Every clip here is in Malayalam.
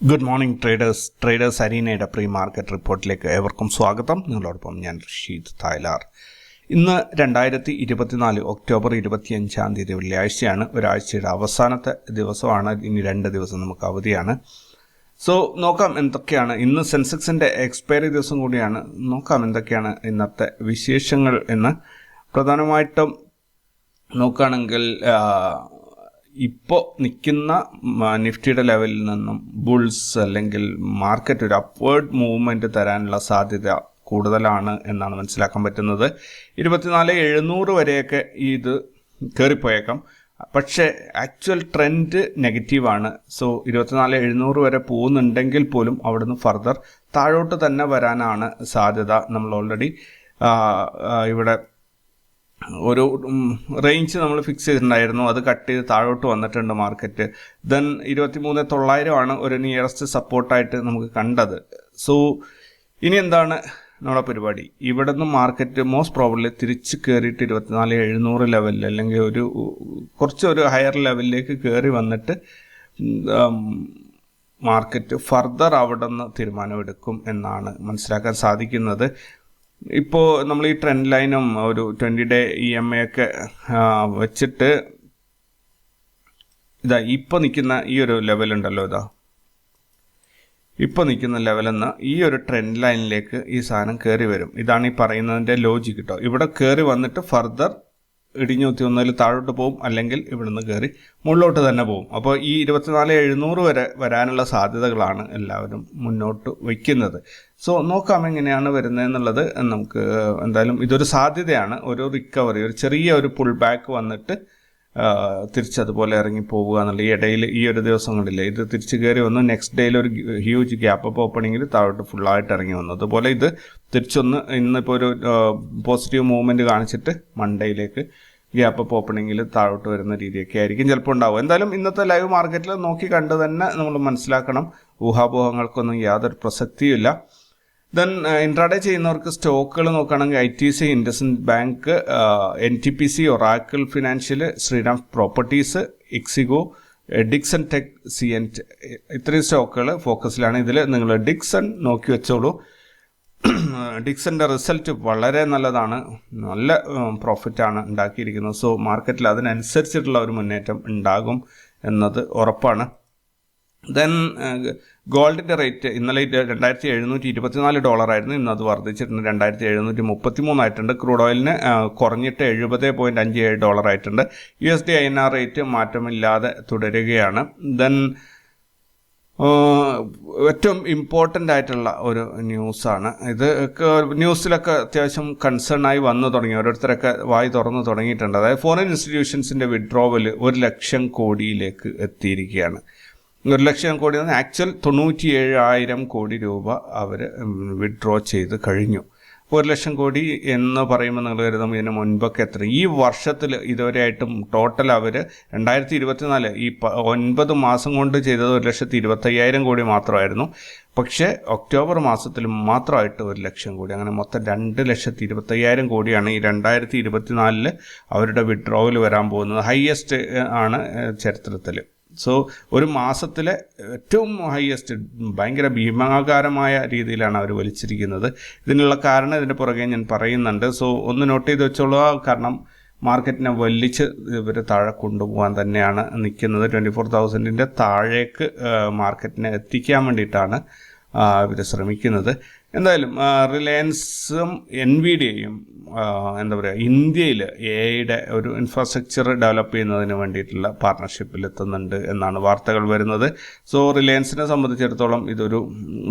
ഗുഡ് മോർണിംഗ് ട്രേഡേഴ്സ് അരീനയുടെ പ്രീ മാർക്കറ്റ് റിപ്പോർട്ടിലേക്ക് ഏവർക്കും സ്വാഗതം. നിങ്ങളോടൊപ്പം ഞാൻ റഷീദ് തായ്ലാർ. ഇന്ന് 2024 ഒക്ടോബർ 25 വെള്ളിയാഴ്ചയാണ്. ഒരാഴ്ചയുടെ അവസാനത്തെ ദിവസമാണ്. ഇനി 2 ദിവസം നമുക്ക് അവധിയാണ്. സോ നോക്കാം എന്തൊക്കെയാണ് ഇന്ന്. സെൻസെക്സിൻ്റെ എക്സ്പയറി ദിവസം കൂടിയാണ്. നോക്കാം എന്തൊക്കെയാണ് ഇന്നത്തെ വിശേഷങ്ങൾ എന്ന്. പ്രധാനമായിട്ടും നോക്കുകയാണെങ്കിൽ ഇപ്പോൾ നിൽക്കുന്ന നിഫ്റ്റിയുടെ ലെവലിൽ നിന്നും ബുൾസ് അല്ലെങ്കിൽ മാർക്കറ്റ് ഒരു അപ്വേർഡ് മൂവ്മെൻറ്റ് തരാനുള്ള സാധ്യത കൂടുതലാണ് എന്നാണ് മനസ്സിലാക്കാൻ പറ്റുന്നത്. 24,700 വരെയൊക്കെ ഇത് കയറിപ്പോയേക്കാം. പക്ഷേ ആക്ച്വൽ ട്രെൻഡ് നെഗറ്റീവാണ്. സോ 24,700 വരെ പോകുന്നുണ്ടെങ്കിൽ പോലും അവിടുന്ന് ഫർദർ താഴോട്ട് തന്നെ വരാനാണ് സാധ്യത. നമ്മൾ ഓൾറെഡി ഇവിടെ ഒരു റേഞ്ച് നമ്മൾ ഫിക്സ് ചെയ്തിട്ടുണ്ടായിരുന്നു. അത് കട്ട് ചെയ്ത് താഴോട്ട് വന്നിട്ടുണ്ട് മാർക്കറ്റ്. ദെൻ 23,900 ആണ് ഒരു നിയറസ്റ്റ് സപ്പോർട്ടായിട്ട് നമുക്ക് കണ്ടത്. സോ ഇനി എന്താണ് നമ്മുടെ പരിപാടി? ഇവിടെ നിന്ന് മാർക്കറ്റ് മോസ്റ്റ് പ്രോബബ്ലി തിരിച്ച് കയറിയിട്ട് 24,700 ലെവലിൽ അല്ലെങ്കിൽ കുറച്ചൊരു ഹയർ ലെവലിലേക്ക് കയറി വന്നിട്ട് മാർക്കറ്റ് ഫർദർ അവിടെ നിന്ന് തീരുമാനമെടുക്കും എന്നാണ് മനസ്സിലാക്കാൻ സാധിക്കുന്നത്. ഇപ്പോൾ നമ്മൾ ഈ ട്രെൻഡ് ലൈനും ഒരു 20-day EMA ഒക്കെ വെച്ചിട്ട് ഇപ്പോൾ നിൽക്കുന്ന ഈ ഒരു ലെവലുണ്ടല്ലോ, ഇപ്പോൾ നിൽക്കുന്ന ലെവലിൽ നിന്ന് ഈ ഒരു ട്രെൻഡ് ലൈനിലേക്ക് ഈ സാധനം കയറി വരും. ഇതാണ് ഈ പറയുന്നതിൻ്റെ ലോജിക്ക് കേട്ടോ. ഇവിടെ കയറി വന്നിട്ട് ഫർദർ ഇടിഞ്ഞൂത്തി ഒന്നിൽ താഴോട്ട് പോകും, അല്ലെങ്കിൽ ഇവിടുന്ന് കയറി മുകളിലോട്ട് തന്നെ പോകും. അപ്പോൾ ഈ 24,700 വരെ വരാനുള്ള സാധ്യതകളാണ് എല്ലാവരും മുന്നോട്ട് വയ്ക്കുന്നത്. സോ നോക്കാം എങ്ങനെയാണ് വരുന്നതെന്നുള്ളത്. നമുക്ക് എന്തായാലും ഇതൊരു സാധ്യതയാണ്. ഒരു റിക്കവറി, ഒരു ചെറിയ ഒരു പുൾ ബാക്ക് വന്നിട്ട് തിരിച്ചതുപോലെ ഇറങ്ങി പോവുക എന്നുള്ള. ഈ ഇടയിൽ ഈ ഒരു ദിവസങ്ങളില്ലേ ഇത് തിരിച്ച് കയറി വന്നു. നെക്സ്റ്റ് ഡേയിൽ ഒരു ഹ്യൂജ് ഗ്യാപ്പ് അപ്പ് ഓപ്പണിങ്ങിൽ താഴോട്ട് ഫുള്ളായിട്ട് ഇറങ്ങി വന്നു. അതുപോലെ ഇത് തിരിച്ചൊന്ന് ഇന്നിപ്പോൾ ഒരു പോസിറ്റീവ് മൂവ്മെൻറ്റ് കാണിച്ചിട്ട് മൺഡേയിലേക്ക് ഗ്യാപ്പ് അപ്പ് ഓപ്പണിങ്ങിൽ താഴോട്ട് വരുന്ന രീതിയൊക്കെ ആയിരിക്കും ചിലപ്പോൾ ഉണ്ടാവും. എന്തായാലും ഇന്നത്തെ ലൈവ് മാർക്കറ്റിൽ നോക്കി കണ്ട് തന്നെ നമ്മൾ മനസ്സിലാക്കണം. ഊഹാപോഹങ്ങൾക്കൊന്നും യാതൊരു പ്രസക്തിയുമില്ല. ദെൻ ഇൻട്രാഡേ ചെയ്യുന്നവർക്ക് സ്റ്റോക്കുകൾ നോക്കുകയാണെങ്കിൽ ITC, IndusInd bank, NTPC, Oracle financial, Shriram properties, Ixigo, Dixon tech, CNT, ഇത്രയും സ്റ്റോക്കുകൾ ഫോക്കസിലാണ്. ഇതിൽ നിങ്ങൾ ഡിക്സൺ നോക്കി വെച്ചോളൂ. ഡിക്സന്റെ റിസൾട്ട് വളരെ നല്ലതാണ്. നല്ല പ്രോഫിറ്റാണ് ഉണ്ടാക്കിയിരിക്കുന്നത്. സോ മാർക്കറ്റിൽ അതിനനുസരിച്ചിട്ടുള്ള ഒരു മുന്നേറ്റം ഉണ്ടാകും എന്നത് ഉറപ്പാണ്. ദെൻ ഗോൾഡിൻ്റെ റേറ്റ് ഇന്നലെ $2,724 ആയിരുന്നു. ഇന്ന് അത് വർദ്ധിച്ചിട്ടുണ്ട്, $2,733 ആയിട്ടുണ്ട്. ക്രൂഡ് ഓയിലിന് കുറഞ്ഞിട്ട് $70.57 ആയിട്ടുണ്ട്. USD INR റേറ്റ് മാറ്റമില്ലാതെ തുടരുകയാണ്. ദെൻ ഏറ്റവും ഇമ്പോർട്ടൻ്റ് ആയിട്ടുള്ള ഒരു ന്യൂസാണ് ഇത്. ന്യൂസിലൊക്കെ അത്യാവശ്യം കൺസേൺ ആയി വന്നു തുടങ്ങി. ഓരോരുത്തരൊക്കെ വായി തുറന്നു തുടങ്ങിയിട്ടുണ്ട്. അതായത് ഫോറിൻ ഇൻസ്റ്റിറ്റ്യൂഷൻസിൻ്റെ വിഡ്രോവൽ 1,00,000 കോടിയിലേക്ക് എത്തിയിരിക്കുകയാണ്. 1,00,000 കോടി എന്ന് ആക്ച്വൽ 97,000 കോടി രൂപ അവർ വിഡ്രോ ചെയ്ത് കഴിഞ്ഞു. 1,00,000 കോടി എന്ന് പറയുമ്പോൾ നിങ്ങൾ കരുതും ഇതിന് മുൻപൊക്കെ എത്ര ഈ വർഷത്തിൽ ഇതുവരെയായിട്ടും ടോട്ടൽ അവർ 2024 ഈ 9 മാസം കൊണ്ട് ചെയ്തത് 1,25,000 കോടി മാത്രമായിരുന്നു. പക്ഷേ ഒക്ടോബർ മാസത്തിൽ മാത്രമായിട്ട് 1,00,000 കോടി, അങ്ങനെ മൊത്തം 2,25,000 കോടിയാണ് ഈ 2024 അവരുടെ വിഡ്രോവൽ വരാൻ പോകുന്നത്. ഹയസ്റ്റ് ആണ് ചരിത്രത്തിൽ. സോ ഒരു മാസത്തിലെ ഏറ്റവും ഹയസ്റ്റ്, ഭയങ്കര ഭീമാകാരമായ രീതിയിലാണ് അവർ വലിച്ചിരിക്കുന്നത്. ഇതിനുള്ള കാരണം ഇതിൻ്റെ പുറകെ ഞാൻ പറയുന്നുണ്ട്. സോ ഒന്ന് നോട്ട് ചെയ്ത് വെച്ചോളുക. കാരണം മാർക്കറ്റിനെ വലിച്ച് ഇവർ താഴെ കൊണ്ടുപോകാൻ തന്നെയാണ് നിൽക്കുന്നത്. 24,000-ൻ്റെ താഴേക്ക് മാർക്കറ്റിനെ എത്തിക്കാൻ വേണ്ടിയിട്ടാണ് ഇവർ ശ്രമിക്കുന്നത്. എന്തായാലും റിലയൻസും NVIDIAയും എന്താ പറയുക, ഇന്ത്യയിൽ AI-യുടെ ഒരു ഇൻഫ്രാസ്ട്രക്ചർ ഡെവലപ്പ് ചെയ്യുന്നതിന് വേണ്ടിയിട്ടുള്ള പാർട്ണർഷിപ്പിൽ എത്തുന്നുണ്ട് എന്നാണ് വാർത്തകൾ വരുന്നത്. സോ റിലയൻസിനെ സംബന്ധിച്ചിടത്തോളം ഇതൊരു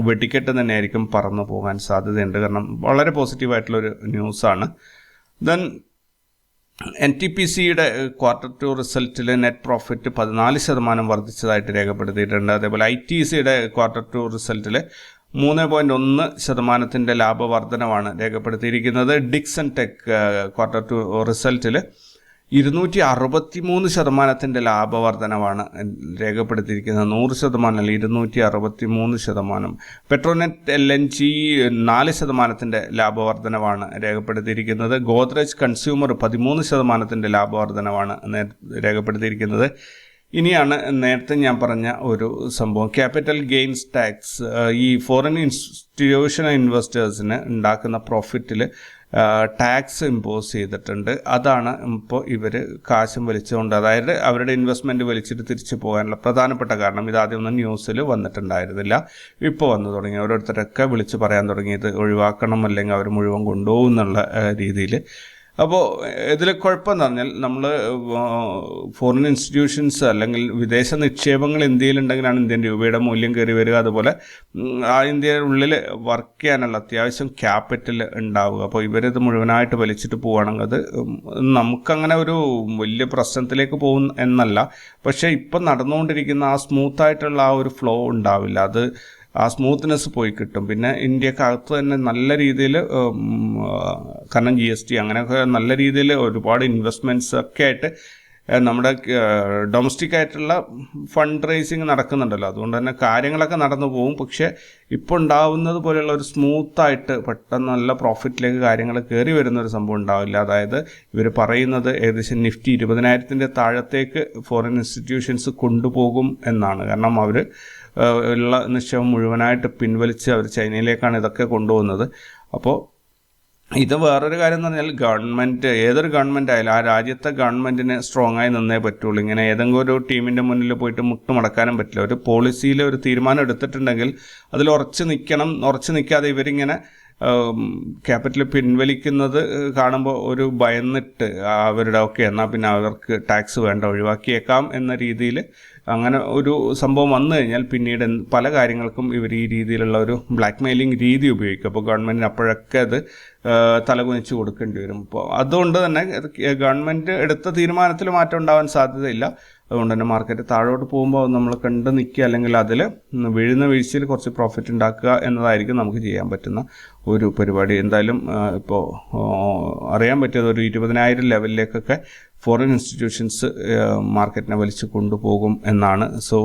വെടിക്കെട്ട് തന്നെയായിരിക്കും, പറന്നു പോകാൻ സാധ്യതയുണ്ട്. കാരണം വളരെ പോസിറ്റീവായിട്ടുള്ളൊരു ന്യൂസാണ്. ദെൻ NTPCയുടെ Q2 റിസൾട്ടിൽ നെറ്റ് പ്രോഫിറ്റ് 14% വർദ്ധിച്ചതായിട്ട് രേഖപ്പെടുത്തിയിട്ടുണ്ട്. അതേപോലെ ITCയുടെ Q2 റിസൾട്ടിൽ 3.1% ലാഭവർദ്ധനവാണ് രേഖപ്പെടുത്തിയിരിക്കുന്നത്. ഡിക്സൺ ടെക് Q2 റിസൾട്ടിൽ 263% ലാഭവർദ്ധനവാണ് രേഖപ്പെടുത്തിയിരിക്കുന്നത്. 100% അല്ല, 263%. പെട്രോനെറ്റ് LNG 4% ലാഭവർദ്ധനവാണ് രേഖപ്പെടുത്തിയിരിക്കുന്നത്. ഗോദ്രേജ് കൺസ്യൂമർ 13% ലാഭവർദ്ധനവാണ് രേഖപ്പെടുത്തിയിരിക്കുന്നത്. ഇനിയാണ് നേരത്തെ ഞാൻ പറഞ്ഞ ഒരു സംഭവം, ക്യാപിറ്റൽ ഗെയിൻസ് ടാക്സ്. ഈ ഫോറിൻ ഇൻസ്റ്റിറ്റ്യൂഷണൽ ഇൻവെസ്റ്റേഴ്സിന് ഉണ്ടാക്കുന്ന പ്രോഫിറ്റിൽ ടാക്സ് ഇമ്പോസ് ചെയ്തിട്ടുണ്ട്. അതാണ് ഇപ്പോൾ ഇവർ കാശും വലിച്ചുകൊണ്ട്, അതായത് അവരുടെ ഇൻവെസ്റ്റ്മെൻറ്റ് വലിച്ചിട്ട് തിരിച്ചു പോകാനുള്ള പ്രധാനപ്പെട്ട കാരണം. ഇതാദ്യമൊന്നും ന്യൂസിൽ വന്നിട്ടുണ്ടായിരുന്നില്ല, ഇപ്പോൾ വന്നു തുടങ്ങി. ഓരോരുത്തരൊക്കെ വിളിച്ച് പറയാൻ തുടങ്ങിയത് ഒഴിവാക്കണം, അല്ലെങ്കിൽ അവർ മുഴുവൻ കൊണ്ടുപോകും എന്നുള്ള രീതിയിൽ. അപ്പോൾ ഇതിൽ കുഴപ്പമെന്ന് പറഞ്ഞാൽ നമ്മൾ ഫോറിൻ ഇൻസ്റ്റിറ്റ്യൂഷൻസ് അല്ലെങ്കിൽ വിദേശ നിക്ഷേപങ്ങൾ ഇന്ത്യയിലുണ്ടെങ്കിലാണ് ഇന്ത്യൻ രൂപയുടെ മൂല്യം കയറി വരിക. അതുപോലെ ആ ഇന്ത്യയുടെ ഉള്ളിൽ വർക്ക് ചെയ്യാനുള്ള അത്യാവശ്യം ക്യാപിറ്റൽ ഉണ്ടാവുക. അപ്പോൾ ഇവരിത് മുഴുവനായിട്ട് വലിച്ചിട്ട് പോവുകയാണെങ്കിൽ അത് നമുക്കങ്ങനെ ഒരു വലിയ പ്രശ്നത്തിലേക്ക് പോകും എന്നല്ല, പക്ഷേ ഇപ്പം നടന്നുകൊണ്ടിരിക്കുന്ന ആ സ്മൂത്തായിട്ടുള്ള ആ ഒരു ഫ്ലോ ഉണ്ടാവില്ല. അത് ആ സ്മൂത്ത്നെസ് പോയി കിട്ടും. പിന്നെ ഇന്ത്യക്കകത്ത് തന്നെ നല്ല രീതിയിൽ, കാരണം GST അങ്ങനെയൊക്കെ നല്ല രീതിയിൽ ഒരുപാട് ഇൻവെസ്റ്റ്മെൻറ്റ്സ് ഒക്കെ ആയിട്ട് നമ്മുടെ ഡൊമസ്റ്റിക് ആയിട്ടുള്ള ഫണ്ട് റേസിങ് നടക്കുന്നുണ്ടല്ലോ. അതുകൊണ്ട് തന്നെ കാര്യങ്ങളൊക്കെ നടന്നു പോകും. പക്ഷേ ഇപ്പോൾ ഉണ്ടാവുന്നത് പോലെയുള്ള ഒരു സ്മൂത്തായിട്ട് പെട്ടെന്ന് നല്ല പ്രോഫിറ്റിലേക്ക് കാര്യങ്ങൾ കയറി വരുന്ന ഒരു സംഭവം ഉണ്ടാവില്ല. അതായത് ഇവർ പറയുന്നത് ഏകദേശം നിഫ്റ്റി 20,000 താഴത്തേക്ക് ഫോറിൻ ഇൻസ്റ്റിറ്റ്യൂഷൻസ് കൊണ്ടുപോകും എന്നാണ്. കാരണം അവർ ഉള്ള നിക്ഷേപം മുഴുവനായിട്ട് പിൻവലിച്ച് അവർ ചൈനയിലേക്കാണ് ഇതൊക്കെ കൊണ്ടുപോകുന്നത്. അപ്പോൾ ഇത് വേറൊരു കാര്യം എന്ന് പറഞ്ഞാൽ, ഗവൺമെൻറ്, ഏതൊരു ഗവൺമെൻറ് ആയാലും ആ രാജ്യത്തെ ഗവൺമെൻറ്റിന് സ്ട്രോങ് ആയി നിന്നേ പറ്റുള്ളൂ. ഇങ്ങനെ ഏതെങ്കിലും ഒരു ടീമിൻ്റെ മുന്നിൽ പോയിട്ട് മുട്ടുമടക്കാനും പറ്റില്ല. ഒരു പോളിസിയിൽ ഒരു തീരുമാനം എടുത്തിട്ടുണ്ടെങ്കിൽ അതിൽ ഉറച്ചു നിൽക്കണം. ഉറച്ചു നിൽക്കാതെ ഇവരിങ്ങനെ ക്യാപിറ്റൽ പിൻവലിക്കുന്നത് കാണുമ്പോൾ ഒരു ഭയന്നിട്ട് അവരുടെ എന്നാൽ പിന്നെ അവർക്ക് ടാക്സ് വേണ്ട, ഒഴിവാക്കിയേക്കാം എന്ന രീതിയിൽ അങ്ങനെ ഒരു സംഭവം വന്നു കഴിഞ്ഞാൽ പിന്നീട് പല കാര്യങ്ങൾക്കും ഇവർ ഈ രീതിയിലുള്ള ഒരു ബ്ലാക്ക് മെയിലിംഗ് രീതി ഉപയോഗിക്കും. അപ്പോൾ ഗവൺമെൻറ്റിന് അപ്പോഴൊക്കെ അത് തലകുനിച്ച് കൊടുക്കേണ്ടി വരും. അപ്പോൾ അതുകൊണ്ട് തന്നെ ഗവൺമെൻറ് എടുത്ത തീരുമാനത്തിൽ മാറ്റം ഉണ്ടാവാൻ സാധ്യതയില്ല. അതുകൊണ്ട് തന്നെ മാർക്കറ്റ് താഴോട്ട് പോകുമ്പോൾ നമ്മൾ കണ്ട് നിൽക്കുക, അല്ലെങ്കിൽ അതിൽ വീഴുന്ന വീഴ്ചയിൽ കുറച്ച് പ്രോഫിറ്റ് ഉണ്ടാക്കുക എന്നതായിരിക്കും നമുക്ക് ചെയ്യാൻ പറ്റുന്ന ഒരു പരിപാടി. എന്തായാലും ഇപ്പോൾ അറിയാൻ പറ്റിയത് ഒരു 20,000 ലെവലിലേക്കൊക്കെ ഫോറിൻ ഇൻസ്റ്റിറ്റ്യൂഷൻസ് മാർക്കറ്റിനെ വലിച്ചു കൊണ്ടുപോകും എന്നാണ്. സോ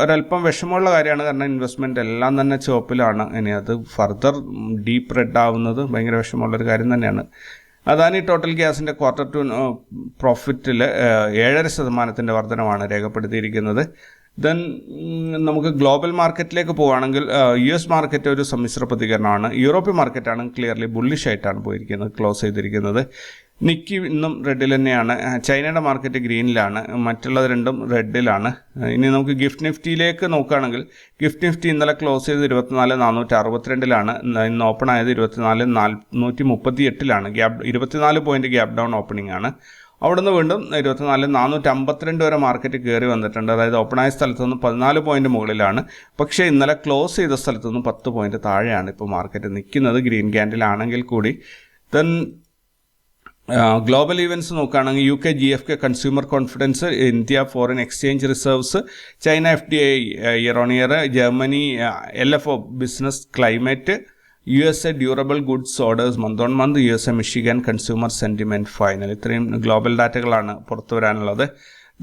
ഒരല്പം വിഷമമുള്ള കാര്യമാണ്. കാരണം ഇൻവെസ്റ്റ്മെൻറ്റ് എല്ലാം തന്നെ ചുവപ്പിലാണ്. ഇനി അത് ഫർദർ ഡീപ്പ് റെഡ് ആവുന്നത് ഭയങ്കര വിഷമമുള്ളൊരു കാര്യം തന്നെയാണ്. അദാനി ടോട്ടൽ ഗ്യാസിൻ്റെ Q2 പ്രോഫിറ്റിൽ 7.5% വർധനമാണ് രേഖപ്പെടുത്തിയിരിക്കുന്നത്. ദെൻ നമുക്ക് ഗ്ലോബൽ മാർക്കറ്റിലേക്ക് പോവുകയാണെങ്കിൽ US മാർക്കറ്റ് ഒരു സമ്മിശ്ര പ്രതികരണമാണ്. യൂറോപ്യൻ മാർക്കറ്റാണ് ക്ലിയർലി ബുള്ളിഷ് ആയിട്ടാണ് പോയിരിക്കുന്നത്, ക്ലോസ് ചെയ്തിരിക്കുന്നത്. നിക്കി ഇന്നും റെഡിൽ തന്നെയാണ്. ചൈനയുടെ മാർക്കറ്റ് ഗ്രീനിലാണ്, മറ്റുള്ളത് രണ്ടും റെഡിലാണ്. ഇനി നമുക്ക് ഗിഫ്റ്റ് നിഫ്റ്റിയിലേക്ക് നോക്കുകയാണെങ്കിൽ ഗിഫ്റ്റ് നിഫ്റ്റി ഇന്നലെ ക്ലോസ് ചെയ്ത് 24,462 ഇന്ന് ഓപ്പൺ ആയത് 24,438 gap 24 point gap down opening ആണ്. അവിടുന്ന് വീണ്ടും 24,452 വരെ മാർക്കറ്റ് കയറി വന്നിട്ടുണ്ട്. അതായത് ഓപ്പണായ സ്ഥലത്തു നിന്ന് 14 പോയിന്റ് മുകളിലാണ്. പക്ഷേ ഇന്നലെ ക്ലോസ് ചെയ്ത സ്ഥലത്തു നിന്ന് 10 പോയിന്റ് താഴെയാണ് ഇപ്പോൾ മാർക്കറ്റ് നിൽക്കുന്നത്, ഗ്രീൻ ക്യാൻഡിലാണെങ്കിൽ കൂടി. ദെൻ ഗ്ലോബൽ ഈവൻസ് നോക്കുകയാണെങ്കിൽ UK GFK consumer confidence, India foreign exchange reserves, China FDI year on year, Germany LFO business climate, USA durable goods orders month on month, USA Michigan consumer sentiment final. ഇത്രയും ഗ്ലോബൽ ഡാറ്റകളാണ് പുറത്തു വരാനുള്ളത്.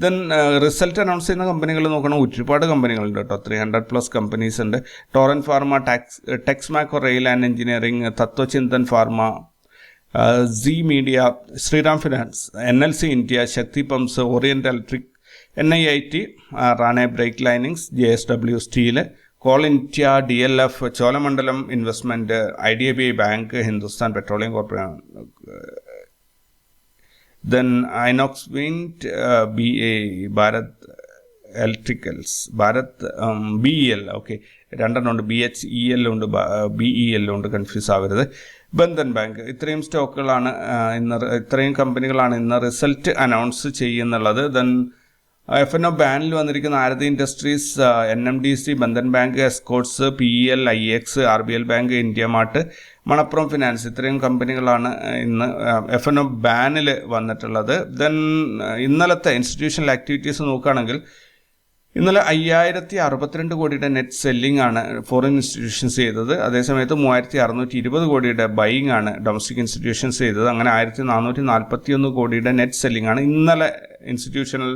ദെൻ റിസൾട്ട് അനൗൺസ് ചെയ്യുന്ന കമ്പനികൾ നോക്കണം, ഒരുപാട് കമ്പനികളുണ്ട് കേട്ടോ, 300+ കമ്പനീസ് ഉണ്ട്. Torrent pharma, Texmaco rail and engineering, Tatvachintan pharma, Zee media, Shriram finance, NLC India, Shakti pumps, Orient electric, NIIT, Rane brake linings, JSW steel, coal India, DLF, Cholamandalam investment, IDBI bank, Hindustan petroleum corporation, then Inox wind, Bharat electricals, Bharat BEL, okay രണ്ടെണ്ണം ഉണ്ട്, BHEL ഉണ്ട്, BEL ഉണ്ട്, കൺഫ്യൂസ് ആവരുത്, ബന്ധൻ ബാങ്ക്. ഇത്രയും സ്റ്റോക്കുകളാണ് ഇത്രയും കമ്പനികളാണ് ഇന്ന് റിസൾട്ട് അനൗൺസ് ചെയ്യുന്നുള്ളത്. ദെൻ F&O ബാനിൽ വന്നിരിക്കുന്ന Aarti Industries, NMDC, Bandhan Bank, Escorts, PEL, IX, RBL Bank, India Mart, Manappuram Finance, ഇത്രയും കമ്പനികളാണ് ഇന്ന് F&O ബാനിൽ വന്നിട്ടുള്ളത്. ദെൻ ഇന്നലത്തെ ഇൻസ്റ്റിറ്റ്യൂഷണൽ ആക്ടിവിറ്റീസ് നോക്കുകയാണെങ്കിൽ ഇന്നലെ 5,062 കോടിയുടെ നെറ്റ് സെല്ലിംഗ് ആണ് ഫോറിൻ ഇൻസ്റ്റിറ്റ്യൂഷൻസ് ചെയ്തത്. അതേസമയത്ത് 3,620 കോടിയുടെ ബൈയിങ് ആണ് ഡൊമസ്റ്റിക് ഇൻസ്റ്റിറ്റ്യൂഷൻസ് ചെയ്തത്. അങ്ങനെ 1,441 കോടിയുടെ നെറ്റ് സെല്ലിംഗ് ആണ് ഇന്നലെ ഇൻസ്റ്റിറ്റ്യൂഷണൽ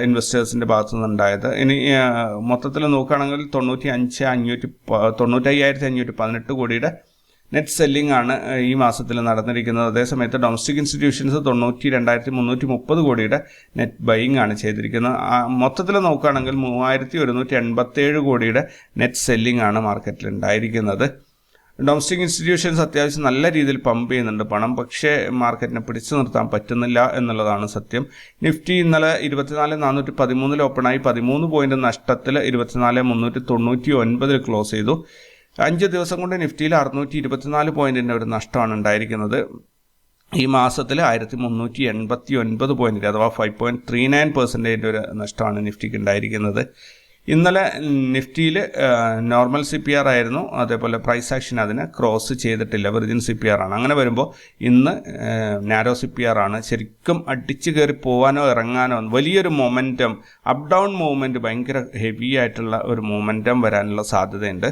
ഇൻവെസ്റ്റേഴ്സിൻ്റെ ഭാഗത്തു നിന്നുണ്ടായത്. ഇനി മൊത്തത്തിൽ നോക്കുകയാണെങ്കിൽ 95,518 കോടിയുടെ നെറ്റ് സെല്ലിംഗ് ആണ് ഈ മാസത്തിൽ നടന്നിരിക്കുന്നത്. അതേസമയത്ത് ഡൊമസ്റ്റിക് ഇൻസ്റ്റിറ്റ്യൂഷൻസ് 92,230 കോടിയുടെ നെറ്റ് ബൈയിങ് ആണ് ചെയ്തിരിക്കുന്നത്. മൊത്തത്തിൽ നോക്കുകയാണെങ്കിൽ 3,187 കോടിയുടെ നെറ്റ് സെല്ലിംഗ് ആണ് മാർക്കറ്റിൽ ഉണ്ടായിരിക്കുന്നത്. ഡൊമസ്റ്റിക് ഇൻസ്റ്റിറ്റ്യൂഷൻസ് അത്യാവശ്യം നല്ല രീതിയിൽ പമ്പ് ചെയ്യുന്നുണ്ട് പണം, പക്ഷേ മാർക്കറ്റിനെ പിടിച്ചു നിർത്താൻ പറ്റുന്നില്ല എന്നുള്ളതാണ് സത്യം. നിഫ്റ്റി ഇന്നലെ 24,413 ഓപ്പണായി 13 പോയിന്റ് നഷ്ടത്തിൽ 24,399 ക്ലോസ് ചെയ്തു. 5 ദിവസം കൊണ്ട് നിഫ്റ്റിയിൽ 624 പോയിന്റിൻ്റെ ഒരു നഷ്ടമാണ് ഉണ്ടായിരിക്കുന്നത്. ഈ മാസത്തിൽ 1,389 പോയിന്റ് അഥവാ 5.39% ഒരു നഷ്ടമാണ് നിഫ്റ്റിക്ക് ഉണ്ടായിരിക്കുന്നത്. ഇന്നലെ നിഫ്റ്റിയിൽ നോർമൽ CPR ആയിരുന്നു, അതേപോലെ പ്രൈസ് ആക്ഷൻ അതിനെ ക്രോസ് ചെയ്തിട്ടില്ല, വെർജിൻ CPR ആണ്. അങ്ങനെ വരുമ്പോൾ ഇന്ന് നാരോ CPR ആണ്. ശരിക്കും അടിച്ചു കയറി പോകാനോ ഇറങ്ങാനോ വലിയൊരു മൊമെൻറ്റം, അപ്പ് ഡൗൺ മൂവ്മെൻറ്റ്, ഭയങ്കര ഹെവി ആയിട്ടുള്ള ഒരു മൊമെൻറ്റം വരാനുള്ള സാധ്യതയുണ്ട്.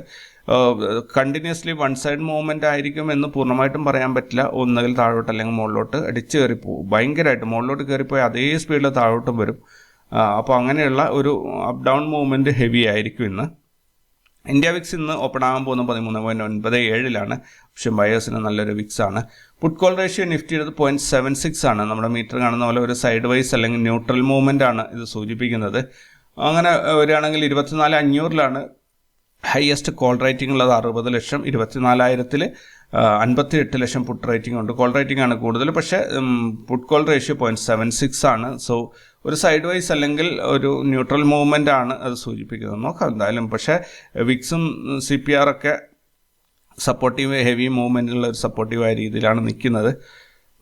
കണ്ടിന്യൂസ്ലി വൺ സൈഡ് മൂവ്മെൻ്റ് ആയിരിക്കും എന്ന് പൂർണ്ണമായിട്ടും പറയാൻ പറ്റില്ല. ഒന്നുകിൽ താഴോട്ട് അല്ലെങ്കിൽ മുകളിലോട്ട് അടിച്ചു കയറി പോകും. ഭയങ്കരമായിട്ട് മുകളിലോട്ട് കയറിപ്പോയി അതേ സ്പീഡിൽ താഴോട്ടും വരും. അപ്പോൾ അങ്ങനെയുള്ള ഒരു അപ്പ് ഡൗൺ മൂവ്മെൻറ്റ് ഹെവി ആയിരിക്കും ഇന്ന്. ഇന്ത്യ വിക്സ് ഇന്ന് ഓപ്പൺ ആകാൻ പോകുന്ന 13.97 പക്ഷേ ബയേഴ്സിന് നല്ലൊരു വിക്സ് ആണ്. പുട്ട് കോൾ റേഷ്യോ നിഫ്റ്റിയുടെ 0.76 ആണ്. നമ്മുടെ മീറ്റർ കാണുന്ന പോലെ ഒരു സൈഡ് വൈസ് അല്ലെങ്കിൽ ന്യൂട്രൽ മൂവ്മെൻ്റ് ആണ് ഇത് സൂചിപ്പിക്കുന്നത്. അങ്ങനെ വരികയാണെങ്കിൽ 24,500 ഹയസ്റ്റ് കോൾ റേറ്റിംഗ് ഉള്ളത് 60 ലക്ഷം. 24,000 58 ലക്ഷം പുട്ട് റേറ്റിംഗ് ഉണ്ട്. കോൾ റേറ്റിംഗ് ആണ് കൂടുതൽ, പക്ഷേ പുട്ട് കോൾ റേഷ്യോ 0.76 ആണ്. സോ ഒരു സൈഡ് വൈസ് അല്ലെങ്കിൽ ഒരു ന്യൂട്രൽ മൂവ്മെൻ്റ് ആണ് അത് സൂചിപ്പിക്കുന്നത്. നോക്കാം എന്തായാലും. പക്ഷേ വിക്സും CPR ഒക്കെ സപ്പോർട്ടീവ്, ഹെവി മൂവ്മെൻറ്റുള്ള ഒരു സപ്പോർട്ടീവായ രീതിയിലാണ് നിൽക്കുന്നത്.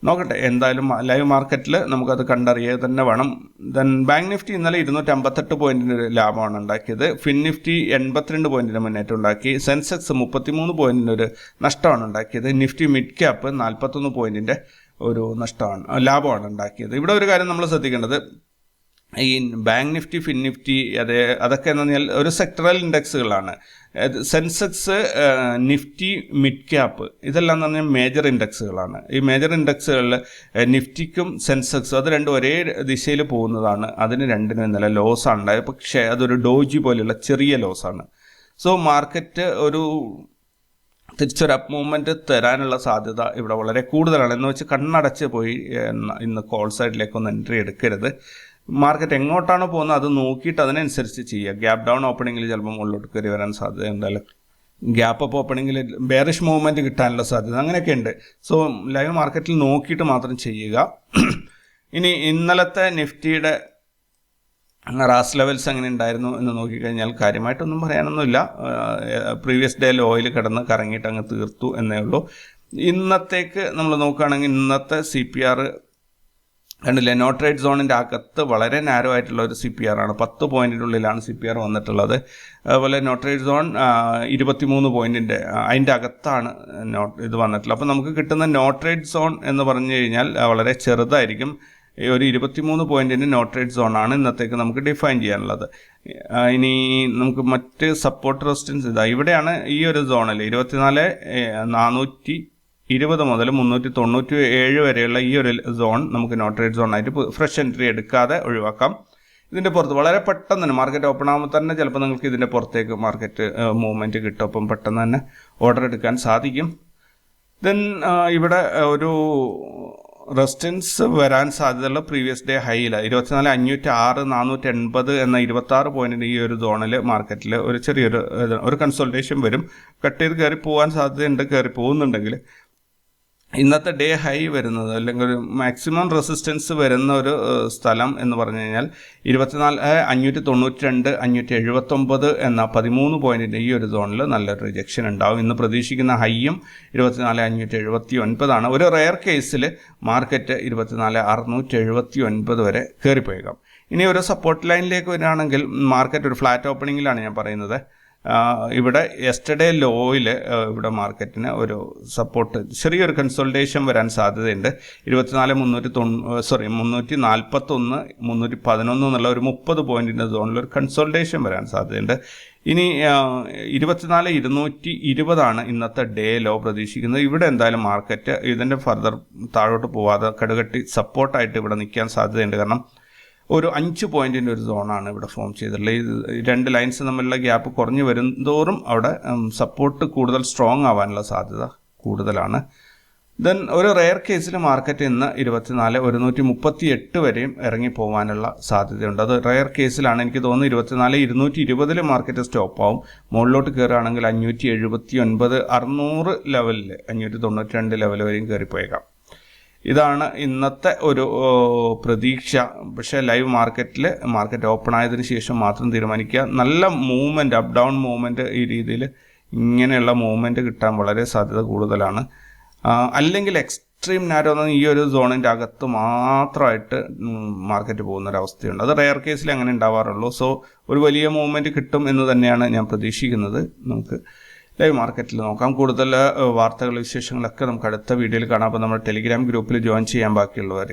നോക്കട്ടെ എന്തായാലും ലൈവ് മാർക്കറ്റിൽ നമുക്കത് കണ്ടറിയുക തന്നെ വേണം. ദെൻ ബാങ്ക് നിഫ്റ്റി ഇന്നലെ 258 പോയിന്റിൻ്റെ ഒരു ലാഭമാണ് ഉണ്ടാക്കിയത്. ഫിൻ നിഫ്റ്റി 82 പോയിന്റിൻ്റെ മുന്നേറ്റം ഉണ്ടാക്കി. സെൻസെക്സ് 33 പോയിന്റിൻ്റെ ഒരു നഷ്ടമാണ് ഉണ്ടാക്കിയത്. നിഫ്റ്റി മിഡ് ക്യാപ്പ് 41 പോയിന്റിൻ്റെ ഒരു ലാഭമാണ് ഉണ്ടാക്കിയത്. ഇവിടെ ഒരു കാര്യം നമ്മൾ ശ്രദ്ധിക്കേണ്ടത്, ഈ ബാങ്ക് നിഫ്റ്റി, ഫിൻ നിഫ്റ്റി അതൊക്കെ എന്ന് പറഞ്ഞാൽ ഒരു സെക്ടറൽ ഇൻഡെക്സുകളാണ്. സെൻസെക്സ്, നിഫ്റ്റി, മിഡ് ക്യാപ്പ് ഇതെല്ലാം എന്ന് പറഞ്ഞാൽ മേജർ ഇൻഡെക്സുകളാണ്. ഈ മേജർ ഇൻഡെക്സുകളിൽ നിഫ്റ്റിക്കും സെൻസെക്സും അത് രണ്ടും ഒരേ ദിശയിൽ പോകുന്നതാണ്. അതിന് രണ്ടിനും ഇന്നലെ ലോസാണ് ഉണ്ടായത്. പക്ഷേ അതൊരു ഡോജി പോലെയുള്ള ചെറിയ ലോസാണ്. സോ മാർക്കറ്റ് ഒരു തിരിച്ചൊരു അപ്പ് മൂവ്മെൻറ്റ് തരാനുള്ള സാധ്യത ഇവിടെ വളരെ കൂടുതലാണ്. എന്ന് വെച്ച് കണ്ണടച്ച് പോയി ഇന്ന് കോൾ സൈഡിലേക്കൊന്നും എൻട്രി എടുക്കരുത്. മാർക്കറ്റ് എങ്ങോട്ടാണോ പോകുന്നത് അത് നോക്കിയിട്ട് അതിനനുസരിച്ച് ചെയ്യുക. ഗ്യാപ്പ് ഡൗൺ ഓപ്പണിങ്ങിൽ ചിലപ്പോൾ മുകളിലോട്ട് കയറി വരാൻ സാധ്യതയുണ്ട്, ഗ്യാപ്പ് അപ്പ് ഓപ്പണിങ്ങിൽ ബെയറിഷ് മൂവ്മെൻറ്റ് കിട്ടാനുള്ള സാധ്യത അങ്ങനെയൊക്കെ ഉണ്ട്. സോ ലൈവ് മാർക്കറ്റിൽ നോക്കിയിട്ട് മാത്രം ചെയ്യുക. ഇനി ഇന്നലത്തെ നിഫ്റ്റിയുടെ റാസ് ലെവൽസ് എങ്ങനെ ഉണ്ടായിരുന്നു എന്ന് നോക്കിക്കഴിഞ്ഞാൽ കാര്യമായിട്ടൊന്നും പറയാനൊന്നുമില്ല. പ്രീവിയസ് ഡേ ലോയിൽ കിടന്ന് കറങ്ങിയിട്ട് അങ്ങ് തീർത്തു എന്നേ ഉള്ളൂ. ഇന്നത്തേക്ക് നമ്മൾ നോക്കുകയാണെങ്കിൽ ഇന്നത്തെ CPR കണ്ടില്ലേ, നോ ട്രേഡ് സോണിൻ്റെ അകത്ത് വളരെ നാരോ ആയിട്ടുള്ള ഒരു CPR ആണ്. 10 പോയിന്റിനുള്ളിലാണ് CPR വന്നിട്ടുള്ളത്. അതുപോലെ നോ ട്രേഡ് സോൺ 23 പോയിന്റിൻ്റെ അതിൻ്റെ അകത്താണ് ഇത് വന്നിട്ടുള്ളത്. അപ്പോൾ നമുക്ക് കിട്ടുന്ന നോ ട്രേഡ് സോൺ എന്ന് പറഞ്ഞു കഴിഞ്ഞാൽ വളരെ ചെറുതായിരിക്കും. ഒരു 23 പോയിന്റിൻ്റെ നോ ട്രേഡ് സോണാണ് ഇന്നത്തേക്ക് നമുക്ക് ഡിഫൈൻ ചെയ്യാനുള്ളത്. ഇനി നമുക്ക് മറ്റ് സപ്പോർട്ട് റെസിസ്റ്റൻസ് ഇവിടെയാണ്. ഈ ഒരു സോണിൽ 24,420 മുതൽ 397 വരെയുള്ള ഈ ഒരു സോൺ നമുക്ക് നോ ട്രേഡ് സോണായിട്ട് ഫ്രഷ് എൻട്രി എടുക്കാതെ ഒഴിവാക്കാം. ഇതിൻ്റെ പുറത്ത് വളരെ പെട്ടെന്ന് തന്നെ മാർക്കറ്റ് ഓപ്പൺ ആകുമ്പോൾ തന്നെ ചിലപ്പോൾ നിങ്ങൾക്ക് ഇതിൻ്റെ പുറത്തേക്ക് മാർക്കറ്റ് മൂവ്മെൻറ്റ് കിട്ടും. അപ്പം പെട്ടെന്ന് തന്നെ ഓർഡർ എടുക്കാൻ സാധിക്കും. ദെൻ ഇവിടെ ഒരു റെസിസ്റ്റൻസ് വരാൻ സാധ്യതയുള്ള പ്രീവിയസ് ഡേ ഹൈയിൽ 24,506, 480 എന്ന 26 പോയിന്റിന് ഈ ഒരു സോണിൽ മാർക്കറ്റിൽ ഒരു ചെറിയൊരു കൺസൾട്ടേഷൻ വരും. കട്ട് ചെയ്ത് കയറി പോകാൻ സാധ്യതയുണ്ട്. കയറി പോകുന്നുണ്ടെങ്കിൽ ഇന്നത്തെ ഡേ ഹൈ വരുന്നത് അല്ലെങ്കിൽ ഒരു മാക്സിമം റെസിസ്റ്റൻസ് വരുന്ന ഒരു സ്ഥലം എന്ന് പറഞ്ഞു കഴിഞ്ഞാൽ 24,592, 579 എന്ന 13 പോയിന്റിൻ്റെ ഈ ഒരു സോണിൽ നല്ലൊരു റിജക്ഷൻ ഉണ്ടാവും. ഇന്ന് പ്രതീക്ഷിക്കുന്ന ഹൈയും 24,579 ഒരു റെയർ കേസിൽ മാർക്കറ്റ് 24,679 വരെ കയറിപ്പോയേക്കാം. ഇനി ഒരു സപ്പോർട്ട് ലൈനിലേക്ക് വരികയാണെങ്കിൽ മാർക്കറ്റ് ഒരു ഫ്ലാറ്റ് ഓപ്പണിങ്ങിലാണ് ഞാൻ പറയുന്നത്. ഇവിടെ യെസ്റ്റർഡേ ലോയിൽ ഇവിടെ മാർക്കറ്റിന് ഒരു സപ്പോർട്ട് ചെറിയൊരു കൺസോൾട്ടേഷൻ വരാൻ സാധ്യതയുണ്ട്. 341, 311 എന്നുള്ള ഒരു 30 പോയിന്റിൻ്റെ സോണിൽ ഒരു കൺസോൾട്ടേഷൻ വരാൻ സാധ്യതയുണ്ട്. ഇനി 24,220 ഇന്നത്തെ ഡേ ലോ പ്രതീക്ഷിക്കുന്നത്. ഇവിടെ എന്തായാലും മാർക്കറ്റ് ഇതിൻ്റെ ഫർദർ താഴോട്ട് പോവാതെ കടുകട്ടി സപ്പോർട്ടായിട്ട് ഇവിടെ നിൽക്കാൻ സാധ്യതയുണ്ട്. കാരണം ഒരു 5 പോയിന്റിൻ്റെ ഒരു സോണാണ് ഇവിടെ ഫോം ചെയ്തിട്ടുള്ളത്. ഈ രണ്ട് ലൈൻസ് തമ്മിലുള്ള ഗ്യാപ്പ് കുറഞ്ഞു വരും തോറും അവിടെ സപ്പോർട്ട് കൂടുതൽ സ്ട്രോങ് ആവാനുള്ള സാധ്യത കൂടുതലാണ്. ദെൻ ഒരു റെയർ കേസിൽ മാർക്കറ്റ് ഇന്ന് 24,138 വരെയും ഇറങ്ങിപ്പോകാനുള്ള സാധ്യതയുണ്ട്. അത് റെയർ കേസിലാണ്. എനിക്ക് തോന്നുന്നു 24,220 മാർക്കറ്റ് സ്റ്റോപ്പ് ആവും. മുകളിലോട്ട് കയറുകയാണെങ്കിൽ 579, 600 ലെവലിൽ 592 ലെവൽ വരെയും കയറിപ്പോയേക്കാം. ഇതാണ് ഇന്നത്തെ ഒരു പ്രതീക്ഷ. പക്ഷേ ലൈവ് മാർക്കറ്റ് ഓപ്പൺ ആയതിനു ശേഷം മാത്രം തീരുമാനിക്കുക. നല്ല മൂവ്മെൻറ്റ്, അപ്പ് ഡൗൺ മൂവ്മെൻറ്റ്, ഈ രീതിയിൽ ഇങ്ങനെയുള്ള മൂവ്മെൻറ്റ് കിട്ടാൻ വളരെ സാധ്യത കൂടുതലാണ്. അല്ലെങ്കിൽ എക്സ്ട്രീം നാരോ ഈ ഒരു സോണിൻ്റെ അകത്ത് മാത്രമായിട്ട് മാർക്കറ്റ് പോകുന്നൊരവസ്ഥയുണ്ട്. അത് റെയർ കേസിൽ അങ്ങനെ ഉണ്ടാവാറുള്ളൂ. സോ ഒരു വലിയ മൂവ്മെൻറ്റ് കിട്ടും എന്ന് തന്നെയാണ് ഞാൻ പ്രതീക്ഷിക്കുന്നത്. നമുക്ക് ലൈവ് മാർക്കറ്റിൽ നോക്കാം. കൂടുതൽ വാർത്തകൾ, വിശേഷങ്ങളൊക്കെ നമുക്ക് അടുത്ത വീഡിയോയിൽ കാണാം. അപ്പോൾ നമ്മുടെ ടെലിഗ്രാം ഗ്രൂപ്പിൽ ജോയിൻ ചെയ്യാൻ ബാക്കിയുള്ളവർ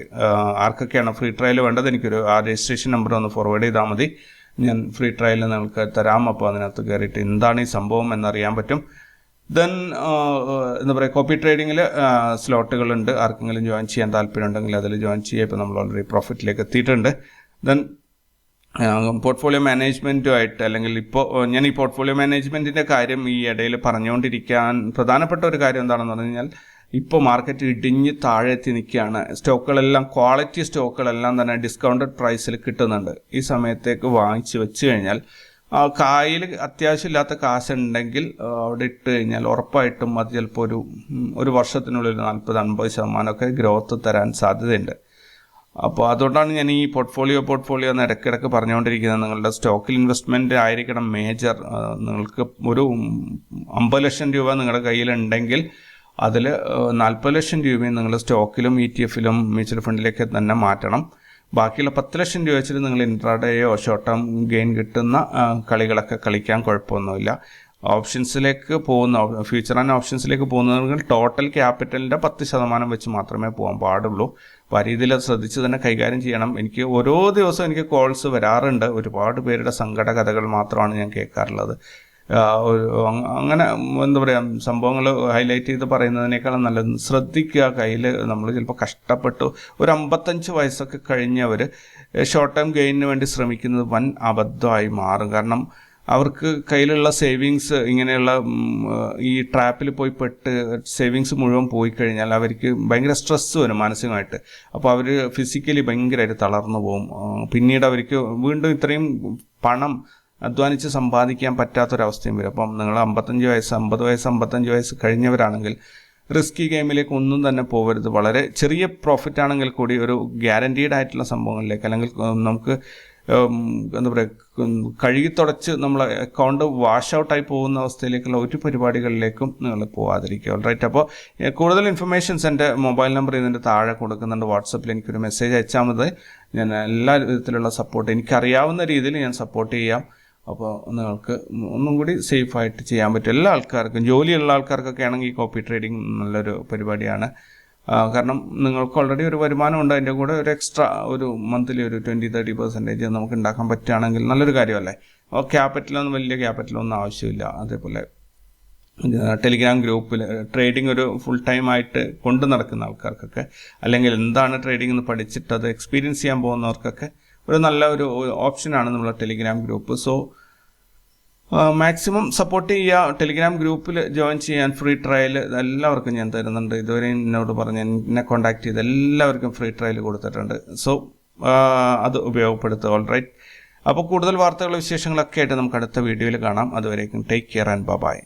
ആർക്കൊക്കെയാണ് ഫ്രീ ട്രയൽ വേണ്ടത്, എനിക്കൊരു രജിസ്ട്രേഷൻ നമ്പർ ഒന്ന് ഫോർവേഡ് ചെയ്താൽ മതി. ഞാൻ ഫ്രീ ട്രയൽ നിങ്ങൾക്ക് തരാം. അപ്പോൾ അതിനകത്ത് കയറിയിട്ട് എന്താണ് ഈ സംഭവം എന്നറിയാൻ പറ്റും. ദെൻ എന്താ പറയുക, കോപ്പി ട്രേഡിങ്ങിൽ സ്ലോട്ടുകളുണ്ട്. ആർക്കെങ്കിലും ജോയിൻ ചെയ്യാൻ താല്പര്യമുണ്ടെങ്കിൽ അതിൽ ജോയിൻ ചെയ്യുക. ഇപ്പോൾ നമ്മൾ ഓൾറെഡി പ്രോഫിറ്റിലേക്ക് എത്തിയിട്ടുണ്ട്. ദെൻ പോർട്ട്ഫോളിയോ മാനേജ്മെൻറ്റുമായിട്ട്, അല്ലെങ്കിൽ ഇപ്പോൾ ഞാൻ ഈ പോർട്ട്ഫോളിയോ മാനേജ്മെൻറ്റിൻ്റെ കാര്യം ഈ ഇടയിൽ പറഞ്ഞുകൊണ്ടിരിക്കാൻ പ്രധാനപ്പെട്ട ഒരു കാര്യം എന്താണെന്ന് പറഞ്ഞു കഴിഞ്ഞാൽ, ഇപ്പോൾ മാർക്കറ്റ് ഇടിഞ്ഞ് താഴെ എത്തി നിൽക്കുകയാണ്. സ്റ്റോക്കുകളെല്ലാം, ക്വാളിറ്റി സ്റ്റോക്കുകളെല്ലാം തന്നെ ഡിസ്കൗണ്ടഡ് പ്രൈസിൽ കിട്ടുന്നുണ്ട്. ഈ സമയത്തേക്ക് വാങ്ങിച്ച് വെച്ച് കഴിഞ്ഞാൽ കയ്യിൽ അത്യാവശ്യമില്ലാത്ത കാശുണ്ടെങ്കിൽ അവിടെ ഇട്ട് കഴിഞ്ഞാൽ ഉറപ്പായിട്ടും അത് ചിലപ്പോൾ ഒരു വർഷത്തിനുള്ളിൽ 40-50% ഗ്രോത്ത് തരാൻ സാധ്യതയുണ്ട്. അപ്പോൾ അതുകൊണ്ടാണ് ഞാൻ ഈ പോർട്ട്ഫോളിയോ എന്ന് ഇടയ്ക്കിടയ്ക്ക് പറഞ്ഞുകൊണ്ടിരിക്കുന്നത്. നിങ്ങളുടെ സ്റ്റോക്കിൽ ഇൻവെസ്റ്റ്മെൻറ്റ് ആയിരിക്കണം മേജർ. നിങ്ങൾക്ക് ഒരു 50 ലക്ഷം രൂപ നിങ്ങളുടെ കയ്യിലുണ്ടെങ്കിൽ അതിൽ 40 ലക്ഷം രൂപയും നിങ്ങൾ സ്റ്റോക്കിലും ETF-ലും മ്യൂച്വൽ ഫണ്ടിലേക്ക് തന്നെ മാറ്റണം. ബാക്കിയുള്ള 10 ലക്ഷം രൂപ വെച്ചിട്ട് നിങ്ങൾ ഇൻട്രാഡേയോ ഷോർട്ട് ടേം ഗെയിൻ കിട്ടുന്ന കളികളൊക്കെ കളിക്കാൻ കുഴപ്പമൊന്നുമില്ല. ഓപ്ഷൻസിലേക്ക് ഫ്യൂച്ചർ ആൻഡ് ഓപ്ഷൻസിലേക്ക് പോകുന്നതെങ്കിൽ ടോട്ടൽ ക്യാപിറ്റലിൻ്റെ 10% വെച്ച് മാത്രമേ പോകാൻ പാടുള്ളൂ. അപ്പോൾ ആ രീതിയിൽ അത് ശ്രദ്ധിച്ച് തന്നെ കൈകാര്യം ചെയ്യണം. എനിക്ക് ഓരോ ദിവസവും എനിക്ക് കോൾസ് വരാറുണ്ട്. ഒരുപാട് പേരുടെ സങ്കട കഥകൾ മാത്രമാണ് ഞാൻ കേൾക്കാറുള്ളത്. അങ്ങനെ എന്താ പറയുക, സംഭവങ്ങൾ ഹൈലൈറ്റ് ചെയ്ത് പറയുന്നതിനേക്കാളും നല്ലത് ശ്രദ്ധിക്കുക. കയ്യിൽ നമ്മൾ ചിലപ്പോൾ കഷ്ടപ്പെട്ടു ഒരു 55 വയസ്സൊക്കെ കഴിഞ്ഞവർ ഷോർട്ട് ടേം ഗെയിനിന് വേണ്ടി ശ്രമിക്കുന്നത് വൻ അബദ്ധമായി മാറും. കാരണം അവർക്ക് കയ്യിലുള്ള സേവിങ്സ് ഇങ്ങനെയുള്ള ഈ ട്രാപ്പിൽ പോയി പെട്ട് സേവിങ്സ് മുഴുവൻ പോയി കഴിഞ്ഞാൽ അവർക്ക് ഭയങ്കര സ്ട്രെസ്സ് വരും മാനസികമായിട്ട്. അപ്പോൾ അവർ ഫിസിക്കലി ഭയങ്കരമായിട്ട് തളർന്നു പോകും. പിന്നീട് അവർക്ക് വീണ്ടും ഇത്രയും പണം അധ്വാനിച്ച് സമ്പാദിക്കാൻ പറ്റാത്തൊരവസ്ഥയും വരും. അപ്പം നിങ്ങൾ 55 വയസ്സ് 50 വയസ്സ് 55 വയസ്സ് കഴിഞ്ഞവരാണെങ്കിൽ റിസ്കി ഗെയിമിലേക്ക് ഒന്നും തന്നെ പോകരുത്. വളരെ ചെറിയ പ്രോഫിറ്റ് ആണെങ്കിൽ കൂടി ഒരു ഗ്യാരൻറ്റീഡ് ആയിട്ടുള്ള സംഭവങ്ങളിലേക്ക്, അല്ലെങ്കിൽ നമുക്ക് എന്താ പറയുക, കഴുകിത്തുടച്ച് നമ്മളെ അക്കൗണ്ട് വാഷ് ഔട്ടായി പോകുന്ന അവസ്ഥയിലേക്കുള്ള ഒരു പരിപാടികളിലേക്കും നിങ്ങൾ പോകാതിരിക്കുക. ഓൾറൈറ്റ്. അപ്പോൾ കൂടുതൽ ഇൻഫർമേഷൻസ് എൻ്റെ മൊബൈൽ നമ്പർ ഇതിൻ്റെ താഴെ കൊടുക്കുന്നുണ്ട്. വാട്സപ്പിൽ എനിക്കൊരു മെസ്സേജ് അയച്ചാൽ മതി. ഞാൻ എല്ലാ വിധത്തിലുള്ള സപ്പോർട്ട്, എനിക്കറിയാവുന്ന രീതിയിൽ ഞാൻ സപ്പോർട്ട് ചെയ്യാം. അപ്പോൾ നിങ്ങൾക്ക് ഒന്നും കൂടി സേഫായിട്ട് ചെയ്യാൻ പറ്റും. എല്ലാ ആൾക്കാർക്കും, ജോലിയുള്ള ആൾക്കാർക്കൊക്കെ ആണെങ്കിൽ ഈ കോപ്പി ട്രേഡിങ് നല്ലൊരു പരിപാടിയാണ്. കാരണം നിങ്ങൾക്ക് ഓൾറെഡി ഒരു വരുമാനമുണ്ട്, അതിൻ്റെ കൂടെ ഒരു എക്സ്ട്രാ ഒരു മന്ത്ലി ഒരു 20-30% നമുക്ക് ഉണ്ടാക്കാൻ പറ്റുകയാണെങ്കിൽ നല്ലൊരു കാര്യമല്ലേ. ക്യാപിറ്റലൊന്നും വലിയ ക്യാപിറ്റലൊന്നും ആവശ്യമില്ല. അതേപോലെ ടെലിഗ്രാം ഗ്രൂപ്പിൽ ട്രേഡിംഗ് ഒരു ഫുൾ ടൈം ആയിട്ട് കൊണ്ടു നടക്കുന്ന ആൾക്കാർക്കൊക്കെ, അല്ലെങ്കിൽ എന്താണ് ട്രേഡിംഗ് എന്ന് പഠിച്ചിട്ട് അത് എക്സ്പീരിയൻസ് ചെയ്യാൻ പോകുന്നവർക്കൊക്കെ ഒരു നല്ല ഒരു ഓപ്ഷനാണ് നമ്മളെ Telegram group. So maximum support ചെയ്യുക. ടെലിഗ്രാം ഗ്രൂപ്പിൽ ജോയിൻ ചെയ്യാൻ ഫ്രീ ട്രയൽ എല്ലാവർക്കും ഞാൻ തരുന്നുണ്ട്. ഇതുവരെ എന്നോട് പറഞ്ഞ് എന്നെ കോൺടാക്ട് ചെയ്ത് എല്ലാവർക്കും ഫ്രീ ട്രയൽ കൊടുത്തിട്ടുണ്ട്. സോ അത് ഉപയോഗപ്പെടുത്തുക. ഓൾറൈറ്റ്. അപ്പോൾ കൂടുതൽ വാർത്തകളും വിശേഷങ്ങളൊക്കെ ആയിട്ട് നമുക്ക് അടുത്ത വീഡിയോയിൽ കാണാം. അതുവരേക്കും ടേക്ക് കെയർ ആൻഡ് ബൈ.